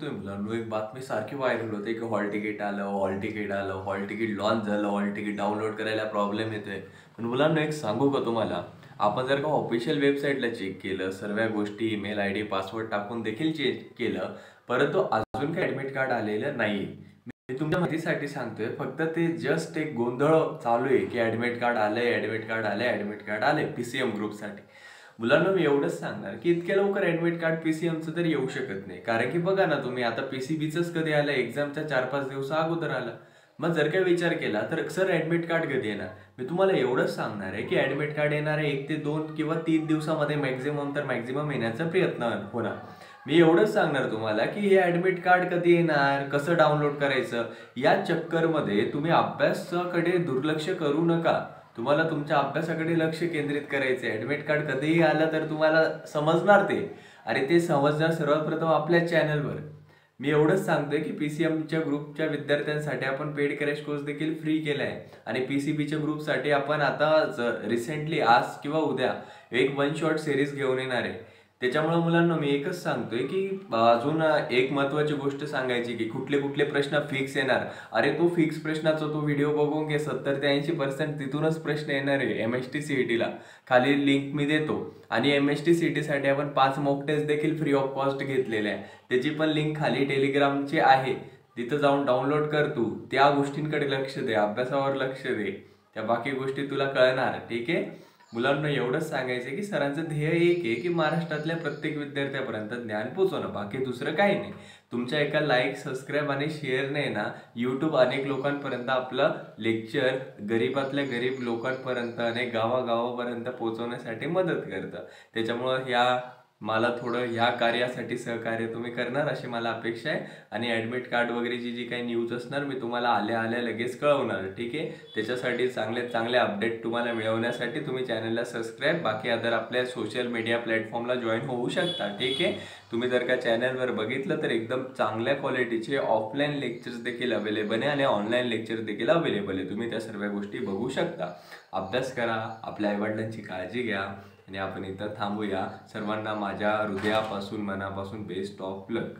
बघतोय मुलांनो, एक बातमी सारखी व्हायरल होते की हॉल तिकीट आलं, हॉल तिकीट आलं, हॉल तिकीट लॉन्च झालं, हॉल तिकीट डाउनलोड करायला प्रॉब्लेम येतोय. पण मुलांनो, एक सांगू का तुम्हाला, आपण जर का ऑफिशियल वेबसाईटला चेक केलं, सर्व गोष्टी ईमेल आयडी पासवर्ड टाकून देखील चेक केलं, परंतु अजून काही ॲडमिट कार्ड आलेलं नाही. मी तुमच्या माहितीसाठी सांगतोय, फक्त ते जस्ट एक गोंधळ चालू आहे की ॲडमिट कार्ड आलंय, ॲडमिट कार्ड आलंय, ॲडमिट कार्ड आलंय पीसीएम ग्रुपसाठी. मुलांना मी एवढंच सांगणार की इतक्या लवकर ॲडमिट कार्ड पीसीएमचं तर येऊ शकत नाही. कारण की बघा ना, तुम्ही आता पीसीबीचंच कधी आलं, एक्झामच्या 4-5 दिवसा अगोदर आलं. मग जर काही विचार केला तर सर ॲडमिट कार्ड कधी येणार, मी तुम्हाला एवढंच सांगणार आहे की ॲडमिट कार्ड येणार आहे 1 ते 2 किंवा 3 दिवसामध्ये मॅक्झिमम तर मॅक्झिमम येण्याचा प्रयत्न होणार. मी एवढंच सांगणार तुम्हाला की हे ॲडमिट कार्ड कधी येणार, कसं डाउनलोड करायचं, या चक्करमध्ये तुम्ही अभ्यासाकडे दुर्लक्ष करू नका. तुम्हाला तुमच्या अभ्यासाकडे लक्ष केंद्रित करायचे. ॲडमिट कार्ड कधीही आलं तर तुम्हाला समजणार ते, आणि ते समजणार सर्वात प्रथम आपल्या चॅनलवर. मी एवढंच सांगतोय की पीसीएमच्या ग्रुपच्या विद्यार्थ्यांसाठी आपण पेड क्रॅश कोर्स देखील फ्री केला आहे. आणि पीसीबीच्या ग्रुपसाठी आपण आता रिसेंटली आज किंवा उद्या एक वन शॉट सिरीज घेऊन येणार आहे. त्याच्यामुळे मुलांना मी एकच सांगतोय की अजून एक महत्त्वाची गोष्ट सांगायची की कुठले कुठले प्रश्न फिक्स येणार. अरे तो फिक्स प्रश्नाचा तो व्हिडिओ बघून घे, 70 ते 80% तिथूनच प्रश्न येणार आहे. एमएसटी सीईटीला खाली लिंक मी देतो. आणि एमएसटी सीईटीसाठी आपण 5 मॉक टेस्ट देखील फ्री ऑफ कॉस्ट घेतलेले आहे. त्याची पण लिंक खाली टेलिग्रामची आहे, तिथं जाऊन डाउनलोड कर. तू त्या गोष्टींकडे लक्ष दे, अभ्यासावर लक्ष दे, त्या बाकी गोष्टी तुला कळणार. ठीक आहे मुलांना, एवढंच सांगायचं की सरांचं ध्येय एक आहे की महाराष्ट्रातल्या प्रत्येक विद्यार्थ्यापर्यंत ज्ञान पोहोचवणं, बाकी दुसरं काही नाही. तुमच्या एका लाईक, सबस्क्राईब आणि शेअरने ना यूट्यूब अनेक लोकांपर्यंत आपलं लेक्चर गरीबातल्या गरीब लोकांपर्यंत आणि गावागावापर्यंत पोहोचवण्यासाठी मदत करतं. त्याच्यामुळं मला थोडं ह्या कार्यासाठी सहकार्य तुम्ही करणार अशी मला अपेक्षा आहे. आणि ॲडमिट कार्ड वगैरेची जी काही न्यूज असणार मी तुम्हाला आल्या आल्या लगेच कळवणार. ठीक आहे, त्याच्यासाठी चांगले अपडेट तुम्हाला मिळवण्यासाठी तुम्ही चॅनलला सबस्क्राईब, बाकी अदर आपल्या सोशल मीडिया प्लॅटफॉर्मला जॉईन होऊ शकता. ठीक आहे, तुम्ही जर का चॅनलवर बघितलं तर एकदम चांगल्या क्वालिटीचे ऑफलाईन लेक्चर्स देखील अवेलेबल आहे आणि ऑनलाईन लेक्चर देखील अवेलेबल आहे. तुम्ही त्या सर्व गोष्टी बघू शकता. अभ्यास करा, आपल्या आईवडिलांची काळजी घ्या आणि आपण इथं थांबूया. सर्वांना माझ्या हृदयापासून, मनापासून बेस्ट ऑफ लक.